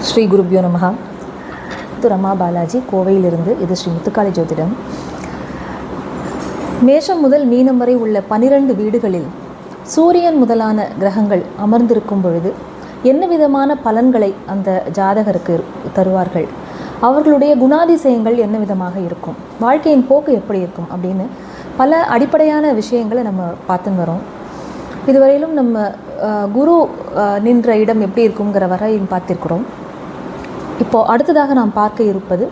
ஸ்ரீ குருப்யோ நமஹா. இது ரமா பாலாஜி, கோவையிலிருந்து. இது ஸ்ரீ முத்துக்காளி ஜோதிடம். மேஷம் முதல் மீனம் வரை உள்ள 12 வீடுகளில் சூரியன் முதலான கிரகங்கள் அமர்ந்திருக்கும் பொழுது என்ன விதமான பலன்களை அந்த ஜாதகருக்கு தருவார்கள், அவர்களுடைய குணாதிசயங்கள் என்ன விதமாக இருக்கும், வாழ்க்கையின் போக்கு எப்படி இருக்கும் அப்படின்னு பல அடிப்படையான விஷயங்களை நம்ம பார்த்துன்னு வரோம். இதுவரையிலும் நம்ம குரு நின்ற இடம் எப்படி இருக்குங்கிற வரையும் பார்த்திருக்கிறோம். இப்போது அடுத்ததாக நாம் பார்க்க இருப்பது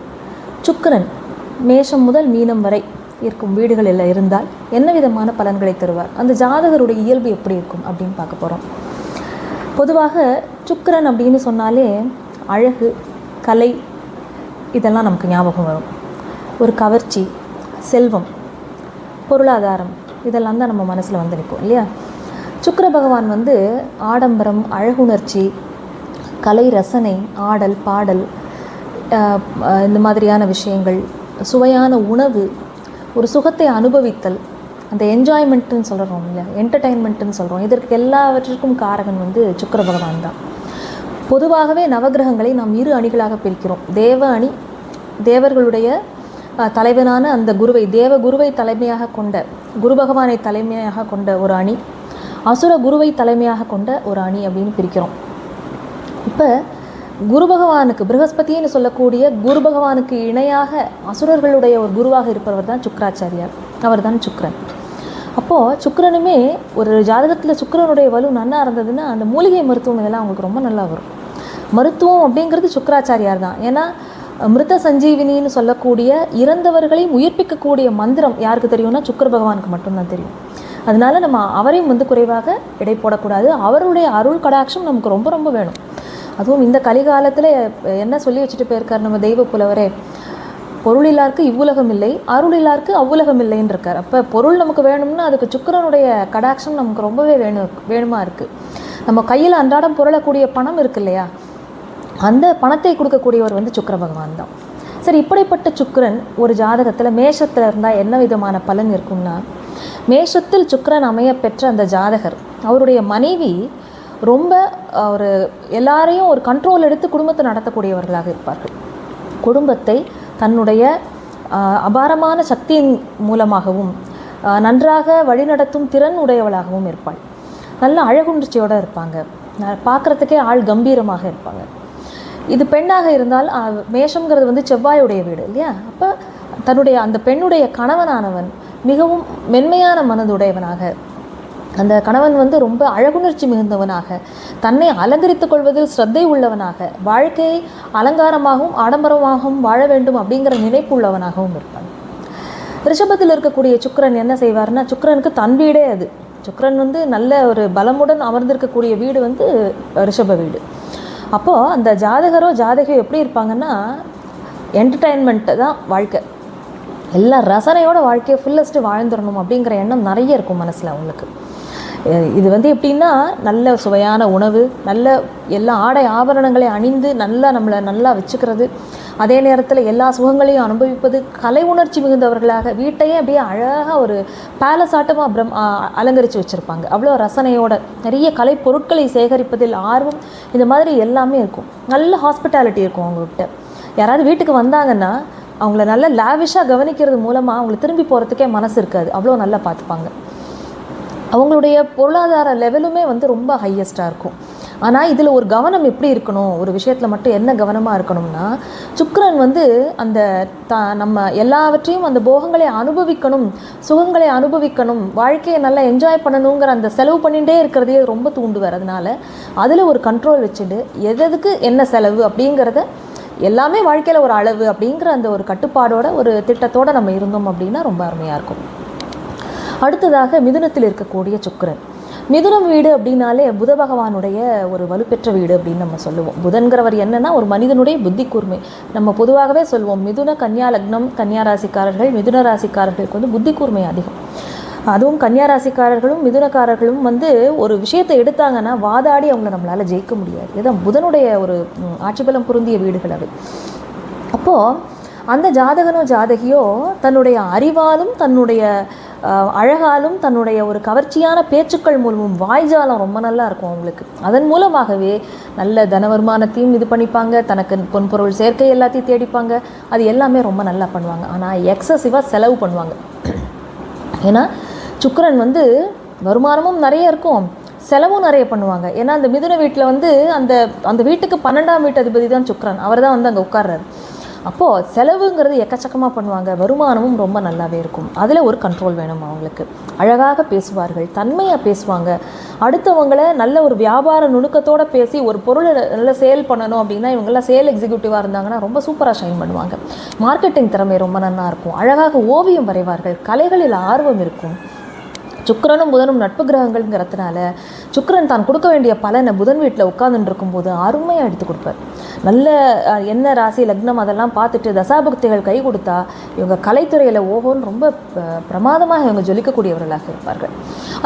சுக்கிரன் மேஷம் முதல் மீனம் வரை இருக்கும் வீடுகளில் இருந்தால் என்ன விதமான பலன்களை தருவார், அந்த ஜாதகருடைய இயல்பு எப்படி இருக்கும் அப்படின்னு பார்க்க போகிறோம். பொதுவாக சுக்கிரன் அப்படின்னு சொன்னாலே அழகு, கலை இதெல்லாம் நமக்கு ஞாபகம் வரும். ஒரு கவர்ச்சி, செல்வம், பொருளாதாரம் இதெல்லாம் தான் நம்ம மனசில் வந்து நிற்கும் இல்லையா. சுக்கிர பகவான் வந்து ஆடம்பரம், அழகுணர்ச்சி, கலை ரசனை, ஆடல் பாடல், இந்த மாதிரியான விஷயங்கள், சுவையான உணவு, ஒரு சுகத்தை அனுபவித்தல், அந்த என்ஜாய்மெண்ட்டுன்னு சொல்கிறோம் இல்லையா, என்டர்டெயின்மெண்ட்டுன்னு சொல்கிறோம், இதற்கு எல்லாவற்றிற்கும் காரகன் வந்து சுக்கிர பகவான் தான். பொதுவாகவே நவகிரகங்களை நாம் 2 அணிகளாக பிரிக்கிறோம். தேவ அணி, தேவர்களுடைய தலைவனான அந்த குருவை, தேவ குருவை தலைமையாக கொண்ட, குரு பகவானை தலைமையாக கொண்ட ஒரு அணி, அசுர குருவை தலைமையாக கொண்ட ஒரு அணி அப்படின்னு பிரிக்கிறோம். இப்போ குரு பகவானுக்கு, ப்ரஹஸ்பதினு சொல்லக்கூடிய குரு பகவானுக்கு இணையாக அசுரர்களுடைய ஒரு குருவாக இருப்பவர் தான் சுக்கிராச்சாரியார், அவர் தான் சுக்கிரன். அப்போது சுக்கிரனுமே ஒரு ஜாதகத்தில் சுக்கிரனுடைய வலு நல்லா இருந்ததுன்னா அந்த மூலிகை மருத்துவம் இதெல்லாம் அவங்களுக்கு ரொம்ப நல்லா வரும். மருத்துவம் அப்படிங்கிறது சுக்கிராச்சாரியார் தான். ஏன்னா மிருத சஞ்சீவினின்னு சொல்லக்கூடிய இறந்தவர்களையும் உயிர்ப்பிக்கக்கூடிய மந்திரம் யாருக்கு தெரியும்னா சுக்கிர பகவானுக்கு மட்டும்தான் தெரியும். அதனால நம்ம அவரையும் வந்து குறைவாக எடை போடக்கூடாது. அவருடைய அருள் கடாட்சம் நமக்கு ரொம்ப ரொம்ப வேணும். அதுவும் இந்த கலிகாலத்தில் என்ன சொல்லி வச்சுட்டு போயிருக்கார் நம்ம தெய்வ புலவரே, பொருள் இல்லாருக்கு இவ்வுலகம் இல்லை, அருள் இல்லாருக்கு அவ்வுலகம் இல்லைன்னு இருக்கார். அப்போ பொருள் நமக்கு வேணும்னா அதுக்கு சுக்கிரனுடைய கடாட்சம் நமக்கு ரொம்பவே வேணுமா இருக்குது. நம்ம கையில் அன்றாடம் புரளக்கூடிய பணம் இருக்கு இல்லையா, அந்த பணத்தை கொடுக்கக்கூடியவர் வந்து சுக்கிர பகவான் தான். சரி, இப்படிப்பட்ட சுக்கிரன் ஒரு ஜாதகத்தில் மேஷத்தில் இருந்தால் என்ன விதமான பலன் இருக்கும்னா, மேஷத்தில் சுக்கிரன் அமைய பெற்ற அந்த ஜாதகர், அவருடைய மனைவி ரொம்ப ஒரு எல்லாரையும் ஒரு கண்ட்ரோல் எடுத்து குடும்பத்தை நடத்தக்கூடியவர்களாக இருப்பார்கள். குடும்பத்தை தன்னுடைய அபாரமான சக்தியின் மூலமாகவும் நன்றாக வழிநடத்தும் திறன் உடையவளாகவும் இருப்பாள். நல்ல அழகுணர்ச்சியோடு இருப்பாங்க, பார்க்குறதுக்கே ஆள் கம்பீரமாக இருப்பாங்க. இது பெண்ணாக இருந்தால் மேஷங்கிறது வந்து செவ்வாயுடைய வீடு இல்லையா. அப்போ தன்னுடைய அந்த பெண்ணுடைய கணவனானவன் மிகவும் மென்மையான மனதுடையவனாக, அந்த கணவன் வந்து ரொம்ப அழகுணர்ச்சி மிகுந்தவனாக, தன்னை அலங்கரித்துக் கொள்வதில் ஸ்ரத்தை உள்ளவனாக, வாழ்க்கையை அலங்காரமாகவும் ஆடம்பரமாகவும் வாழ வேண்டும் அப்படிங்கிற நினைப்பு உள்ளவனாகவும் இருப்பான். ரிஷபத்தில் இருக்கக்கூடிய சுக்கிரன் என்ன செய்வார்னா, சுக்கிரனுக்கு தன் வீடே அது. சுக்கிரன் வந்து நல்ல ஒரு பலமுடன் அமர்ந்திருக்கக்கூடிய வீடு வந்து ரிஷப வீடு. அப்போது அந்த ஜாதகரோ ஜாதகியோ எப்படி இருப்பாங்கன்னா, என்டர்டெயின்மெண்ட்டு தான் வாழ்க்கை, எல்லா ரசனையோட வாழ்க்கையை ஃபுல்லஸ்ட்டு வாழ்ந்துடணும் அப்படிங்கிற எண்ணம் நிறைய இருக்கும் மனசில் அவங்களுக்கு. இது வந்து எப்படின்னா, நல்ல சுவையான உணவு, நல்ல எல்லா ஆடை ஆபரணங்களை அணிந்து நம்மளை நல்லா வச்சுக்கிறது, அதே நேரத்தில் எல்லா சுகங்களையும் அனுபவிப்பது, கலை உணர்ச்சி மிகுந்தவர்களாக வீட்டையே அப்படியே அழகாக ஒரு பேலஸ் ஆட்டமாக அலங்கரித்து வச்சுருப்பாங்க. அவ்வளோ ரசனையோட நிறைய கலை பொருட்களை சேகரிப்பதில் ஆர்வம், இந்த மாதிரி எல்லாமே இருக்கும். நல்ல ஹாஸ்பிட்டாலிட்டி இருக்கும் அவங்கக்கிட்ட. யாராவது வீட்டுக்கு வந்தாங்கன்னா அவங்கள நல்லா லாவிஷாக கவனிக்கிறது மூலமாக அவங்களை திரும்பி போகிறதுக்கே மனசு இருக்காது, அவ்வளோ நல்லா பார்த்துப்பாங்க. அவங்களுடைய பொருளாதார லெவலுமே வந்து ரொம்ப ஹையஸ்ட்டாக இருக்கும். ஆனால் இதில் ஒரு கவனம் எப்படி இருக்கணும், ஒரு விஷயத்தில் மட்டும் என்ன கவனமாக இருக்கணும்னா, சுக்கிரன் வந்து அந்த நம்ம எல்லாவற்றையும் அந்த போகங்களை அனுபவிக்கணும், சுகங்களை அனுபவிக்கணும், வாழ்க்கையை நல்லா என்ஜாய் பண்ணணுங்கிற அந்த செலவு பண்ணிகிட்டே இருக்கிறதையே ரொம்ப தூண்டுவார். அதனால் அதில் ஒரு கண்ட்ரோல் வச்சுட்டு எதுக்கு என்ன செலவு அப்படிங்கிறத, எல்லாமே வாழ்க்கையில் ஒரு அளவு அப்படிங்கிற அந்த ஒரு கட்டுப்பாடோட ஒரு திட்டத்தோடு நம்ம இருந்தோம் அப்படின்னா ரொம்ப அருமையாக இருக்கும். அடுத்ததாக மிதுனத்தில் இருக்கக்கூடிய சுக்கிரன். மிதுனம் வீடு அப்படின்னாலே புத பகவானுடைய ஒரு வலுப்பெற்ற வீடு அப்படின்னு நம்ம சொல்லுவோம். புதன்கிறவர் என்னன்னா ஒரு மனிதனுடைய புத்தி கூர்மை. நம்ம பொதுவாகவே சொல்லுவோம், மிதுன கன்னியா லக்னம், கன்னியா ராசிக்காரர்கள், மிதுன ராசிக்காரர்களுக்கு வந்து புத்தி கூர்மை அதிகம். அதுவும் கன்னியா ராசிக்காரர்களும் மிதுனக்காரர்களும் வந்து ஒரு விஷயத்தை எடுத்தாங்கன்னா வாதாடி அவங்கள நம்மளால் ஜெயிக்க முடியாது. இதுதான் புதனுடைய ஒரு ஆட்சிபலம் பொருந்திய வீடுகள் அது. அப்போது அந்த ஜாதகனோ ஜாதகியோ தன்னுடைய அறிவாலும் தன்னுடைய அழகாலும் தன்னுடைய ஒரு கவர்ச்சியான பேச்சுக்கள் மூலமும் வாய்ஜாலம் ரொம்ப நல்லா இருக்கும் அவங்களுக்கு. அதன் மூலமாகவே நல்ல தன வருமானத்தையும் இது பண்ணிப்பாங்க, தனக்கு பொன்பொருள் சேர்க்கை எல்லாத்தையும் தேடிப்பாங்க. அது எல்லாமே ரொம்ப நல்லா பண்ணுவாங்க. ஆனால் எக்ஸசிவாக செலவு பண்ணுவாங்க. ஏன்னா சுக்கிரன் வந்து வருமானமும் நிறைய இருக்கும், செலவும் நிறைய பண்ணுவாங்க. ஏன்னா அந்த மிதுன வீட்டில் வந்து அந்த அந்த வீட்டுக்கு 12ஆம் வீட்டு அதிபதி தான் சுக்கிரன், அவர் தான் வந்து அங்கே உட்கார்றாரு. அப்போது செலவுங்கிறது எக்கச்சக்கமாக பண்ணுவாங்க, வருமானமும் ரொம்ப நல்லாவே இருக்கும். அதில் ஒரு கண்ட்ரோல் வேணும் அவங்களுக்கு. அழகாக பேசுவார்கள், தன்மையாக பேசுவாங்க. அடுத்தவங்களை நல்ல ஒரு வியாபார நுணுக்கத்தோடு பேசி ஒரு பொருளை நல்லா சேல் பண்ணணும் அப்படின்னா இவங்கெல்லாம் சேல் எக்ஸிக்யூட்டிவாக இருந்தாங்கன்னா ரொம்ப சூப்பராக ஷைன் பண்ணுவாங்க. மார்க்கெட்டிங் திறமை ரொம்ப நல்லா இருக்கும். அழகாக ஓவியம் வரைவார்கள், கலைகளில் ஆர்வம் இருக்கும். சுக்கிரனும் புதனும் நட்பு கிரகங்கள்ங்கிறதுனால சுக்கிரன் தான் கொடுக்க வேண்டிய பலனை புதன் வீட்டில் உட்கார்ந்துட்டு இருக்கும்போது அருமையாக எடுத்து கொடுப்பார். நல்ல என்ன ராசி லக்னம் அதெல்லாம் பார்த்துட்டு தசாபுக்திகள் கை கொடுத்தா இவங்க கலைத்துறையில் ஓஹோன்னு ரொம்ப பிரமாதமாக இவங்க ஜொலிக்கக்கூடியவர்களாக இருப்பார்கள்.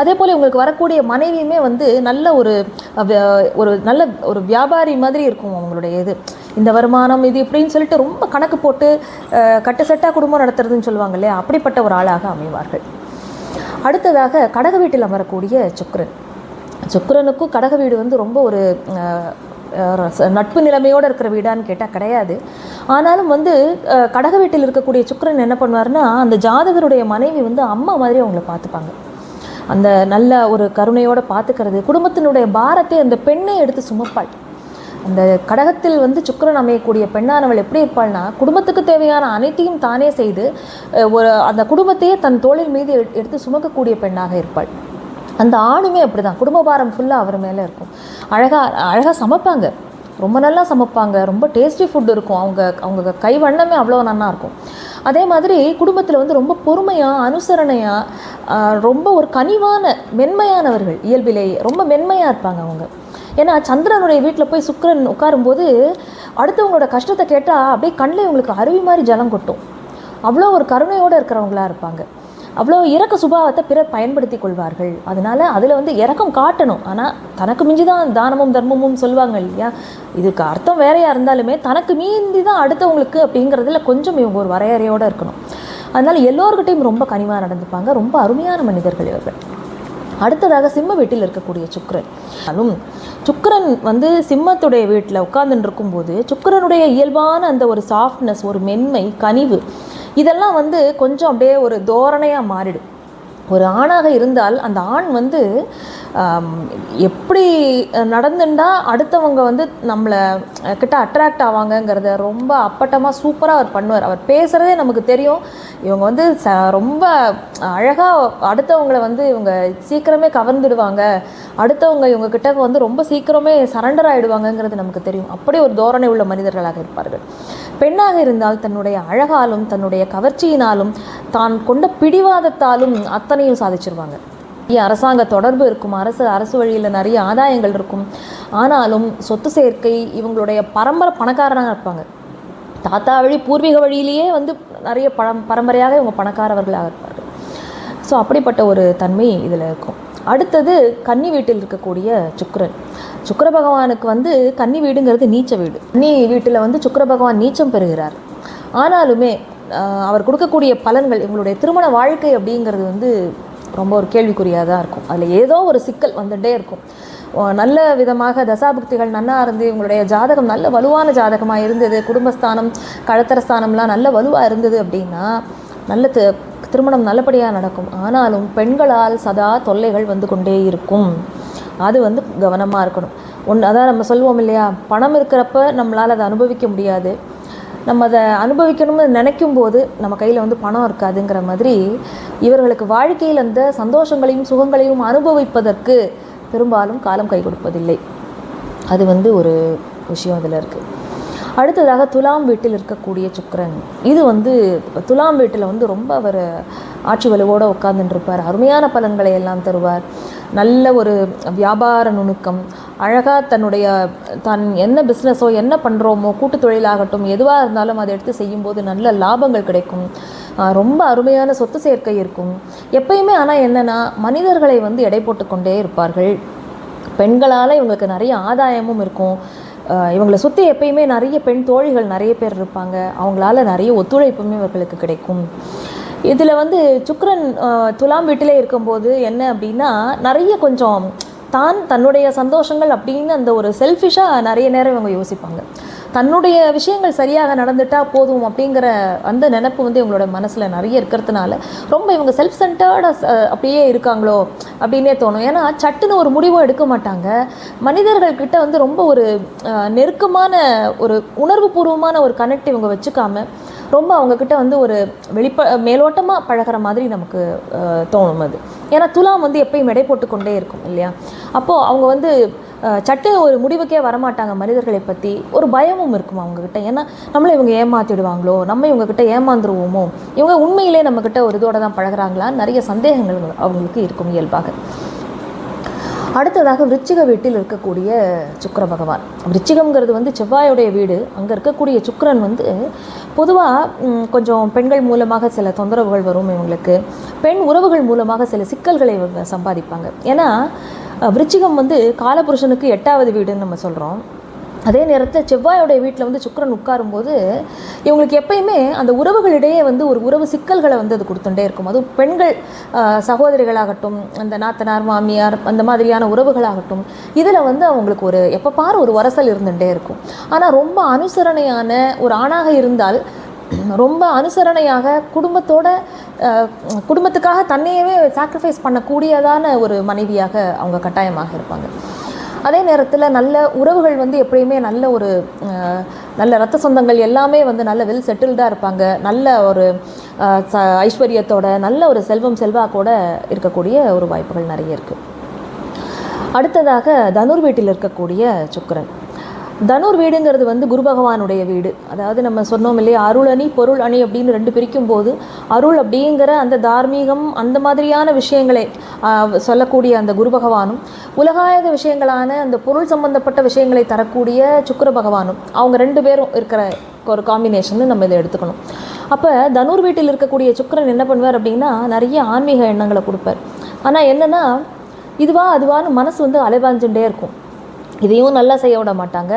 அதே போல் இவங்களுக்கு வரக்கூடிய மனைவியுமே வந்து நல்ல ஒரு நல்ல ஒரு வியாபாரி மாதிரி இருக்கும் அவங்களுடைய இது. இந்த வருமானம் இது இப்படின்னு சொல்லிட்டு ரொம்ப கணக்கு போட்டு கட்டு செட்டாக குடும்பம் நடத்துறதுன்னு சொல்லுவாங்க இல்லையா, அப்படிப்பட்ட ஒரு ஆளாக அமைவார்கள். அடுத்ததாக கடக வீட்டில் அமரக்கூடிய சுக்கிரன். சுக்கிரனுக்கும் கடக வீடு வந்து ரொம்ப ஒரு நட்பு நிலைமையோடு இருக்கிற வீடான்னு கேட்டால் கிடையாது. ஆனாலும் வந்து கடக வீட்டில் இருக்கக்கூடிய சுக்கிரன் என்ன பண்ணுவார்னா, அந்த ஜாதகருடைய மனைவி வந்து அம்மா மாதிரி அவங்கள பார்த்துப்பாங்க. அந்த நல்ல ஒரு கருணையோடு பார்த்துக்கிறது, குடும்பத்தினுடைய பாரத்தை அந்த பெண்ணை எடுத்து சுமப்பாள். அந்த கடகத்தில் வந்து சுக்கிரன் அமையக்கூடிய பெண்ணானவள் எப்படி இருப்பாள்னா, குடும்பத்துக்கு தேவையான அனைத்தையும் தானே செய்து அந்த குடும்பத்தையே தன் தோளின் மீது எடுத்து சுமக்கக்கூடிய பெண்ணாக இருப்பாள். அந்த ஆணுமே அப்படி தான், குடும்ப பாரம் ஃபுல்லாக அவர் மேலே இருக்கும். அழகாக சமைப்பாங்க, ரொம்ப நல்லா சமைப்பாங்க, ரொம்ப டேஸ்டி ஃபுட் இருக்கும். அவங்க கை வண்ணமே அவ்வளோ நல்லா இருக்கும். அதே மாதிரி குடும்பத்தில் வந்து ரொம்ப பொறுமையாக அனுசரணையாக ரொம்ப ஒரு கனிவான மென்மையானவர்கள், இயல்பிலேயே ரொம்ப மென்மையாக இருப்பாங்க அவங்க. ஏன்னா சந்திரனுடைய வீட்டில் போய் சுக்கிரன் உட்காரும்போது அடுத்தவங்களோட கஷ்டத்தை கேட்டால் அப்படியே கண்ணில் இவங்களுக்கு அருவி மாதிரி ஜலம் கொட்டும். அவ்வளோ ஒரு கருணையோடு இருக்கிறவங்களா இருப்பாங்க. அவ்வளோ இரக்க சுபாவத்தை பிறர் பயன்படுத்தி கொள்வார்கள். அதனால் அதில் வந்து இரக்கம் காட்டணும். ஆனால் தனக்கு மிஞ்சி தான் தானமும் தர்மமும் சொல்லுவாங்க இல்லையா, இதுக்கு அர்த்தம் வேறையாக இருந்தாலுமே தனக்கு மீந்தி தான் அடுத்தவங்களுக்கு அப்படிங்கிறதுல கொஞ்சம் இவங்க ஒரு வரையறையோடு இருக்கணும். அதனால் எல்லோருக்கிட்டையும் ரொம்ப கனிவாக நடந்துப்பாங்க. ரொம்ப அருமையான மனிதர்கள் இவர்கள். அடுத்ததாக சிம்ம வீட்டில் இருக்கக்கூடிய சுக்கிரன் வந்து சிம்மத்துடைய வீட்டில் உட்கார்ந்துட்டு இருக்கும்போது சுக்கிரனுடைய இயல்பான அந்த ஒரு சாஃப்ட்னஸ், ஒரு மென்மை, கனிவு இதெல்லாம் வந்து கொஞ்சம் அப்படியே ஒரு தோரணையாக மாறிடும். ஒரு ஆணாக இருந்தால் அந்த ஆண் வந்து எப்படி நடந்துட்டா அடுத்தவங்க வந்து நம்மளை கிட்ட அட்ராக்ட் ஆவாங்கங்கிறத ரொம்ப அப்பட்டமாக சூப்பராக அவர் பண்ணுவார். அவர் பேசுகிறதே நமக்கு தெரியும். இவங்க வந்து ரொம்ப அழகாக அடுத்தவங்களை வந்து இவங்க சீக்கிரமே கவர்ந்துடுவாங்க, அடுத்தவங்க இவங்கக்கிட்ட வந்து ரொம்ப சீக்கிரமே சரண்டர் ஆகிடுவாங்கங்கிறது நமக்கு தெரியும். அப்படி ஒரு தோரணை உள்ள மனிதர்களாக இருப்பார்கள். பெண்ணாக இருந்தால் தன்னுடைய அழகாலும் தன்னுடைய கவர்ச்சியினாலும் தான் கொண்ட பிடிவாதத்தாலும் அத்தனையும் சாதிச்சிருவாங்க. அரசாங்க தொடர்பு இருக்கும், அரசு வழியில் நிறைய ஆதாயங்கள் இருக்கும். ஆனாலும் சொத்து சேர்க்கை, இவங்களுடைய பரம்பரை பணக்காரனாக இருப்பாங்க. தாத்தா வழி பூர்வீக வழியிலேயே வந்து நிறைய பரம்பரையாக இவங்க பணக்காரவர்களாக இருப்பார்கள். ஸோ அப்படிப்பட்ட ஒரு தன்மை இதில் இருக்கும். அடுத்தது கன்னி வீட்டில் இருக்கக்கூடிய சுக்கிர பகவானுக்கு வந்து கன்னி வீடுங்கிறது நீச்ச வீடு. கன்னி வீட்டில் வந்து சுக்கிர பகவான் நீச்சம் பெறுகிறார். ஆனாலுமே அவர் கொடுக்கக்கூடிய பலன்கள், இவங்களுடைய திருமண வாழ்க்கை அப்படிங்கிறது வந்து ரொம்ப ஒரு கேள்விக்குறியாக தான் இருக்கும். அதில் ஏதோ ஒரு சிக்கல் வந்துகிட்டே இருக்கும். நல்ல விதமாக தசாபுக்திகள் நன்னா இருந்து இவங்களுடைய ஜாதகம் நல்ல வலுவான ஜாதகமாக இருந்தது, குடும்பஸ்தானம் கழத்தரஸ்தானம்லாம் நல்ல வலுவாக இருந்தது அப்படின்னா நல்ல திருமணம் நல்லபடியாக நடக்கும். ஆனாலும் பெண்களால் சதா தொல்லைகள் வந்து கொண்டே இருக்கும். அது வந்து கவனமாக இருக்கணும். அதான் நம்ம சொல்லுவோம் இல்லையா, பணம் இருக்கிறப்ப நம்மளால் அதை அனுபவிக்க முடியாது, நம்ம அதை அனுபவிக்கணும்னு நினைக்கும் போது நம்ம கையில் வந்து பணம் இருக்காதுங்கிற மாதிரி இவர்களுக்கு வாழ்க்கையில் அந்த சந்தோஷங்களையும் சுகங்களையும் அனுபவிப்பதற்கு பெரும்பாலும் காலம் கை கொடுப்பதில்லை. அது வந்து ஒரு விஷயம் அதில் இருக்குது. அடுத்ததாக துலாம் வீட்டில் இருக்கக்கூடிய சுக்கிரன். இது வந்து துலாம் வீட்டில் வந்து ரொம்ப அவர் ஆட்சி வலுவோடு உட்கார்ந்துட்டுருப்பார். அருமையான பலன்களை எல்லாம் தருவார். நல்ல ஒரு வியாபார நுணுக்கம், அழகாக தான் என்ன பிஸ்னஸோ என்ன பண்ணுறோமோ, கூட்டு தொழிலாகட்டும் எதுவாக இருந்தாலும் அதை எடுத்து செய்யும்போது நல்ல லாபங்கள் கிடைக்கும். ரொம்ப அருமையான சொத்து சேர்க்கை இருக்கும் எப்பயுமே. ஆனால் என்னென்னா மனிதர்களை வந்து எடை போட்டு கொண்டே இருப்பார்கள். பெண்களால் இவங்களுக்கு நிறைய ஆதாயமும் இருக்கும். இவங்களை சுற்றி எப்பயுமே நிறைய பெண் தோழிகள் நிறைய பேர் இருப்பாங்க. அவங்களால நிறைய ஒத்துழைப்புமே இவர்களுக்கு கிடைக்கும். இதில் வந்து சுக்கிரன் துலாம் வீட்டிலே இருக்கும்போது என்ன அப்படின்னா நிறைய கொஞ்சம் தன்னுடைய சந்தோஷங்கள் அப்படின்னு அந்த ஒரு செல்ஃபிஷாக நிறைய நேரம் இவங்க யோசிப்பாங்க. தன்னுடைய விஷயங்கள் சரியாக நடந்துட்டால் போதும் அப்படிங்கிற அந்த நினைப்பு வந்து இவங்களோட மனசில் நிறைய இருக்கிறதுனால ரொம்ப இவங்க செல்ஃப் சென்டர்டாக அப்படியே இருக்காங்களோ அப்படின்னே தோணும். ஏன்னா சட்டுன்னு ஒரு முடிவும் எடுக்க மாட்டாங்க. மனிதர்கள்கிட்ட வந்து ரொம்ப ஒரு நெருக்கமான ஒரு உணர்வுபூர்வமான ஒரு கனெக்ட் இவங்க வச்சுக்காம ரொம்ப அவங்கக்கிட்ட வந்து ஒரு மேலோட்டமாக பழகிற மாதிரி நமக்கு தோணும் அது. ஏன்னா துலாம் வந்து எப்பயும் எடை போட்டு கொண்டே இருக்கும் இல்லையா? அப்போது அவங்க வந்து சட்டு ஒரு முடிவுக்கே வரமாட்டாங்க. மனிதர்களை பற்றி ஒரு பயமும் இருக்கும் அவங்கக்கிட்ட. ஏன்னா நம்மளை இவங்க ஏமாற்றிடுவாங்களோ, நம்ம இவங்கக்கிட்ட ஏமாந்துருவோமோ, இவங்க உண்மையிலே நம்மக்கிட்ட ஒரு இதோட தான் பழகிறாங்களான்னு நிறைய சந்தேகங்கள் அவங்களுக்கு இருக்கும் இயல்பாக. அடுத்ததாக விருச்சிக வீட்டில் இருக்கக்கூடிய சுக்கிர பகவான். விருச்சிகம்ங்கிறது வந்து செவ்வாயுடைய வீடு. அங்கே இருக்கக்கூடிய சுக்கிரன் வந்து பொதுவாக கொஞ்சம் பெண்கள் மூலமாக சில தொந்தரவுகள் வரும் இவங்களுக்கு. பெண் உறவுகள் மூலமாக சில சிக்கல்களை இவங்க சம்பாதிப்பாங்க. ஏன்னா விருச்சிகம் வந்து காலபுருஷனுக்கு 8வது வீடுன்னு நம்ம சொல்கிறோம். அதே நேரத்தில் செவ்வாயோடைய வீட்டில் வந்து சுக்கிரன் உட்காரும்போது இவங்களுக்கு எப்பயுமே அந்த உறவுகளிடையே வந்து ஒரு உறவு சிக்கல்களை வந்து அது கொடுத்துட்டே இருக்கும். அதுவும் பெண்கள் சகோதரிகளாகட்டும், அந்த நாத்தனார் மாமியார் அந்த மாதிரியான உறவுகளாகட்டும், இதில் வந்து அவங்களுக்கு ஒரு எப்போ பாரு ஒரு வரசல் இருந்துகிட்டே இருக்கும். ஆனால் ரொம்ப அனுசரணையான ஒரு ஆணாக இருந்தால் ரொம்ப அனுசரணையாக குடும்பத்துக்காக தன்னையவே சாக்ரிஃபைஸ் பண்ணக்கூடியதான ஒரு மனைவியாக அவங்க கட்டாயமாக இருப்பாங்க. அதே நேரத்தில் நல்ல உறவுகள் வந்து எப்பயுமே நல்ல ரத்த சொந்தங்கள் எல்லாமே வந்து நல்ல வெல் செட்டில்டாக இருப்பாங்க. நல்ல ஒரு ஐஸ்வர்யத்தோட நல்ல ஒரு செல்வாக்கோட இருக்கக்கூடிய ஒரு வாய்ப்புகள் நிறைய இருக்குது. அடுத்ததாக தனுர் வீட்டில் இருக்கக்கூடிய சுக்கிரன். தனுர் வீடுங்கிறது வந்து குரு பகவானுடைய வீடு. அதாவது நம்ம சொன்னோம் இல்லையா, அருள் அணி பொருள் அணி அப்படின்னு 2 பிரிக்கும் போது அருள் அப்படிங்கிற அந்த தார்மீகம் அந்த மாதிரியான விஷயங்களை சொல்லக்கூடிய அந்த குரு பகவானும், உலகாயத விஷயங்களான அந்த பொருள் சம்பந்தப்பட்ட விஷயங்களை தரக்கூடிய சுக்கிர பகவானும், அவங்க 2 பேரும் இருக்கிற ஒரு காம்பினேஷன் நம்ம இதை எடுத்துக்கணும். அப்போ தனுர் வீட்டில் இருக்கக்கூடிய சுக்கிரன் என்ன பண்ணுவார் அப்படின்னா நிறைய ஆன்மீக எண்ணங்களை கொடுப்பார். ஆனால் என்னென்னா அதுவான்னு மனசு வந்து அலைபாஞ்சுட்டே இருக்கும். இதையும் நல்லா செய்ய விட மாட்டாங்க,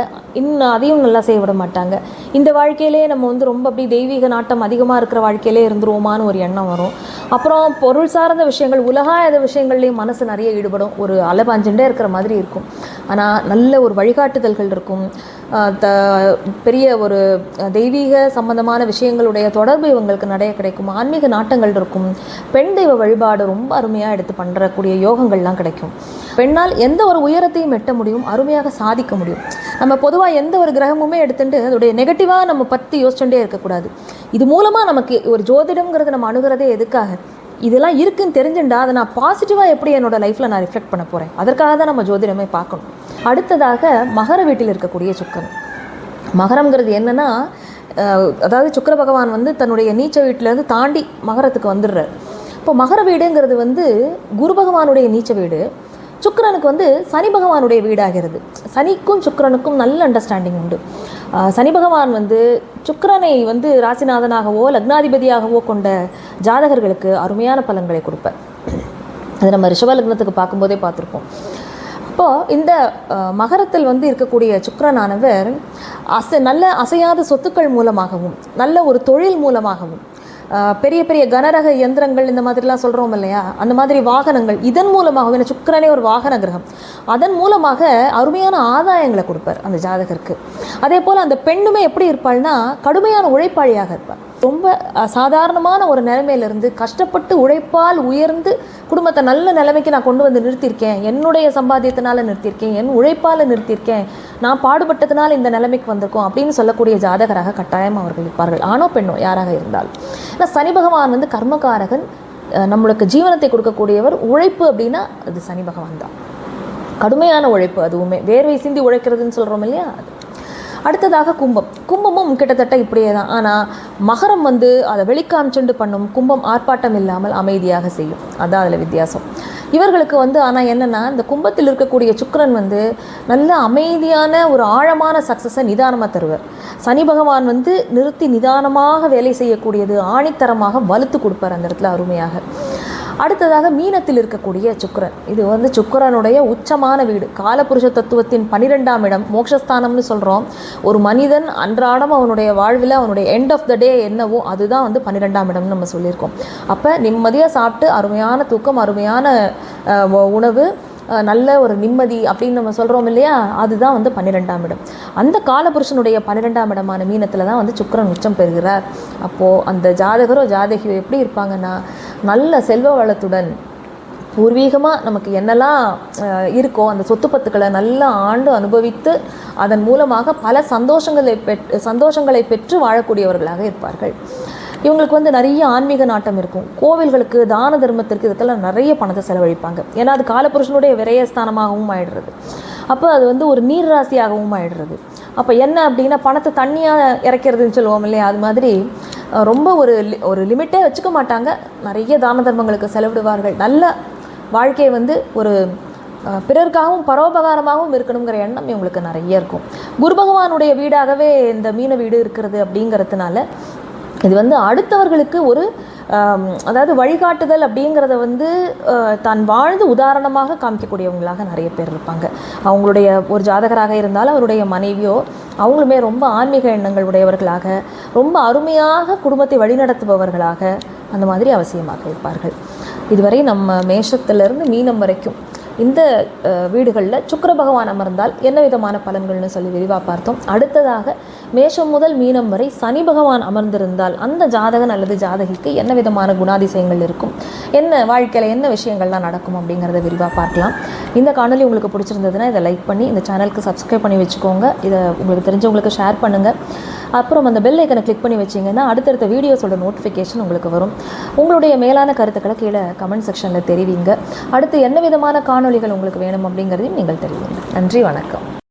அதையும் நல்லா செய்ய விட மாட்டாங்க. இந்த வாழ்க்கையிலே நம்ம வந்து ரொம்ப அப்படி தெய்வீக நாட்டம் அதிகமாக இருக்கிற வாழ்க்கையிலே இருந்துருவோமான்னு ஒரு எண்ணம் வரும். அப்புறம் பொருள் சார்ந்த விஷயங்கள் உலகாயத விஷயங்கள்லேயும் மனசு நிறைய ஈடுபடும். ஒரு அலைபாஞ்சுட்டே இருக்கிற மாதிரி இருக்கும். ஆனால் நல்ல ஒரு வழிகாட்டுதல்கள் இருக்கும். பெரிய ஒரு தெய்வீக சம்பந்தமான விஷயங்களுடைய தொடர்பு இவங்களுக்கு நிறைய கிடைக்கும். ஆன்மீக நாட்டங்கள் இருக்கும். பெண் தெய்வ வழிபாடு ரொம்ப அருமையாக எடுத்து பண்ணுறக்கூடிய யோகங்கள்லாம் கிடைக்கும். பெண்ணால் எந்த ஒரு உயரத்தையும் எட்ட முடியும், அருமையாக சாதிக்க முடியும். நம்ம பொதுவாக எந்த ஒரு கிரகமுமே எடுத்துட்டு அதோடைய நெகட்டிவாக நம்ம பற்றி யோசிச்சுட்டே இருக்கக்கூடாது. இது மூலமாக நமக்கு ஒரு ஜோதிடம்ங்கிறது நம்ம அணுகிறதே எதுக்காக, இதெல்லாம் இருக்குன்னு தெரிஞ்சுட்டா அதை நான் பாசிட்டிவாக எப்படி என்னோட லைஃப்பில் நான் ரிஃப்ளெக்ட் பண்ண போகிறேன், அதற்காக தான் நம்ம ஜோதிடமே பார்க்கணும். அடுத்ததாக மகர வீட்டில் இருக்கக்கூடிய சுக்கிரன். மகரம்ங்கிறது என்னென்னா, அதாவது சுக்கிர பகவான் வந்து தன்னுடைய நீச்ச வீட்டிலேருந்து தாண்டி மகரத்துக்கு வந்துடுறார். இப்போ மகர வீடுங்கிறது வந்து குரு பகவானுடைய நீச்ச வீடு. சுக்கிரனுக்கு வந்து சனி பகவானுடைய வீடாகிறது. சனிக்கும் சுக்கிரனுக்கும் நல்ல அண்டர்ஸ்டாண்டிங் உண்டு. சனி பகவான் வந்து சுக்கிரனை வந்து ராசிநாதனாகவோ லக்னாதிபதியாகவோ கொண்ட ஜாதகர்களுக்கு அருமையான பலன்களை கொடுப்பார். அது நம்ம ரிஷப லக்னத்துக்கு பார்க்கும்போதே பார்த்துருப்போம். அப்போது இந்த மகரத்தில் வந்து இருக்கக்கூடிய சுக்கிரனானவர் நல்ல அசையாத சொத்துக்கள் மூலமாகவும் நல்ல ஒரு தொழில் மூலமாகவும் பெரிய பெரிய கனரக இயந்திரங்கள் இந்த மாதிரிலாம் சொல்கிறோம் இல்லையா, அந்த மாதிரி வாகனங்கள் இதன் மூலமாகவும், ஏன்னா சுக்கிரனே ஒரு வாகன கிரகம், அதன் மூலமாக அருமையான ஆதாயங்களை கொடுப்பார் அந்த ஜாதகருக்கு. அதே போல் அந்த பெண்ணுமே எப்படி இருப்பாள்னா கடுமையான உழைப்பாளியாக இருப்பாள். ரொம்ப சாதாரணமான ஒரு நிலைமையிலிருந்து கஷ்டப்பட்டு உழைப்பால் உயர்ந்து குடும்பத்தை நல்ல நிலைமைக்கு நான் கொண்டு வந்து நிறுத்தியிருக்கேன், என்னுடைய சம்பாத்தியத்தினால நிறுத்தியிருக்கேன், என் உழைப்பால் நிறுத்தியிருக்கேன், நான் பாடுபட்டதுனால இந்த நிலைமைக்கு வந்திருக்கோம் அப்படின்னு சொல்லக்கூடிய ஜாதகராக கட்டாயம் அவர்கள் இருப்பார்கள், ஆணோ பெண்ணோ யாராக இருந்தாலும். ஏன்னா சனி பகவான் வந்து கர்மகாரகன், நம்மளுக்கு ஜீவனத்தை கொடுக்கக்கூடியவர். உழைப்பு அப்படின்னா அது சனி பகவான் தான். கடுமையான உழைப்பு, அதுவுமே வேர்வை சிந்தி உழைக்கிறதுன்னு சொல்கிறோம் இல்லையா அது. அடுத்ததாக கும்பமும் கிட்டத்தட்ட இப்படியே தான். ஆனால் மகரம் வந்து அதை வெளிக்காமிச்சுண்டு பண்ணும், கும்பம் ஆர்ப்பாட்டம் இல்லாமல் அமைதியாக செய்யும். அதான் அதில் வித்தியாசம் இவர்களுக்கு வந்து. ஆனால் என்னென்னா இந்த கும்பத்தில் இருக்கக்கூடிய சுக்கிரன் வந்து நல்ல அமைதியான ஒரு ஆழமான சக்ஸஸை நிதானமாக தருவார். சனி பகவான் வந்து நிறுத்தி நிதானமாக வேலை செய்யக்கூடியது, ஆணித்தரமாக வலுத்து கொடுப்பார் அந்த இடத்துல அருமையாக. அடுத்ததாக மீனத்தில் இருக்கக்கூடிய சுக்கிரன், இது வந்து சுக்கிரனுடைய உச்சமான வீடு, காலபுருஷ தத்துவத்தின் 12ஆம் இடம், மோட்சஸ்தானம்னு சொல்கிறோம். ஒரு மனிதன் அன்றாடம் அவனுடைய வாழ்வில் அவனுடைய எண்ட் ஆஃப் த டே என்னவோ அதுதான் வந்து 12ஆம் இடம்னு நம்ம சொல்லியிருக்கோம். அப்போ நிம்மதியாக சாப்பிட்டு அருமையான தூக்கம், அருமையான உணவு, நல்ல ஒரு நிம்மதி அப்படின்னு நம்ம சொல்கிறோம் இல்லையா, அதுதான் வந்து 12ஆம் இடம். அந்த காலபுருஷனுடைய 12ஆம் இடமான மீனத்தில் தான் வந்து சுக்கிரன் உச்சம் பெறுகிறார். அப்போது அந்த ஜாதகரோ ஜாதகியோ எப்படி இருப்பாங்கன்னா, நல்ல செல்வ வளத்துடன் பூர்வீகமாக நமக்கு என்னெல்லாம் இருக்கோ அந்த சொத்து பத்துக்களை நல்லா ஆண்டு அனுபவித்து அதன் மூலமாக பல சந்தோஷங்களை பெற்று வாழக்கூடியவர்களாக இருப்பார்கள். இவங்களுக்கு வந்து நிறைய ஆன்மீக நாட்டம் இருக்கும். கோவில்களுக்கு, தான தர்மத்திற்கு, இதுக்கெல்லாம் நிறைய பணத்தை செலவழிப்பாங்க. ஏன்னா அது காலபுருஷனுடைய விரயஸ்தானமாகவும் ஆயிடுறது. அப்போ அது வந்து ஒரு நீர் ராசியாகவும் ஆயிடுறது. அப்போ என்ன அப்படின்னா, பணத்தை தண்ணியாக இறைக்கிறதுன்னு சொல்லுவோம் இல்லையா, அது மாதிரி ரொம்ப ஒரு லிமிட்டே வச்சுக்க மாட்டாங்க. நிறைய தான தர்மங்களுக்கு செலவிடுவார்கள். நல்ல வாழ்க்கையை வந்து ஒரு பிறருக்காகவும் பரோபகாரமாகவும் இருக்கணுங்கிற எண்ணம் இவங்களுக்கு நிறைய இருக்கும். குரு பகவானுடைய வீடாகவே இந்த மீன வீடு இருக்கிறது அப்படிங்கிறதுனால இது வந்து அடுத்தவர்களுக்கு ஒரு அதாவது வழிகாட்டுதல் அப்படிங்கிறத வந்து தான் வாழ்ந்து உதாரணமாக காமிக்கக்கூடியவங்களாக நிறைய பேர் இருப்பாங்க. அவங்களுடைய ஒரு ஜாதகராக இருந்தாலும் அவருடைய மனைவியோ அவங்களுமே ரொம்ப ஆன்மீக எண்ணங்கள் உடையவர்களாக, ரொம்ப அருமையாக குடும்பத்தை வழிநடத்துபவர்களாக அந்த மாதிரி அவசியமாக இருப்பார்கள். இதுவரை நம்ம மேஷத்திலிருந்து மீனம் வரைக்கும் இந்த வீடுகளில் சுக்கிர பகவான் அமர்ந்தால் என்ன விதமான பலன்கள்னு சொல்லி விரிவாக பார்த்தோம். அடுத்ததாக மேஷம் முதல் மீனம் வரை சனி பகவான் அமர்ந்திருந்தால் அந்த ஜாதகன் அல்லது ஜாதகிக்கு என்ன விதமான குணாதிசயங்கள் இருக்கும், என்ன வாழ்க்கையில் என்ன விஷயங்கள்லாம் நடக்கும் அப்படிங்கிறத விரிவாக பார்க்கலாம். இந்த காணொலி உங்களுக்கு பிடிச்சிருந்ததுன்னா இதை லைக் பண்ணி இந்த சேனலுக்கு சப்ஸ்கிரைப் பண்ணி வச்சுக்கோங்க. இதை உங்களுக்கு தெரிஞ்சவங்களுக்கு ஷேர் பண்ணுங்கள். அப்புறம் அந்த பெல் ஐக்கனை கிளிக் பண்ணி வச்சிங்கன்னா அடுத்தடுத்த வீடியோஸோட நோட்டிஃபிகேஷன் உங்களுக்கு வரும். உங்களுடைய மேலான கருத்துக்களை கீழே கமெண்ட் செக்ஷனில் தெரிவிங்க. அடுத்து என்ன விதமான காணொலிகள் உங்களுக்கு வேணும் அப்படிங்கிறதையும் நீங்கள் தெரிவிங்க. நன்றி, வணக்கம்.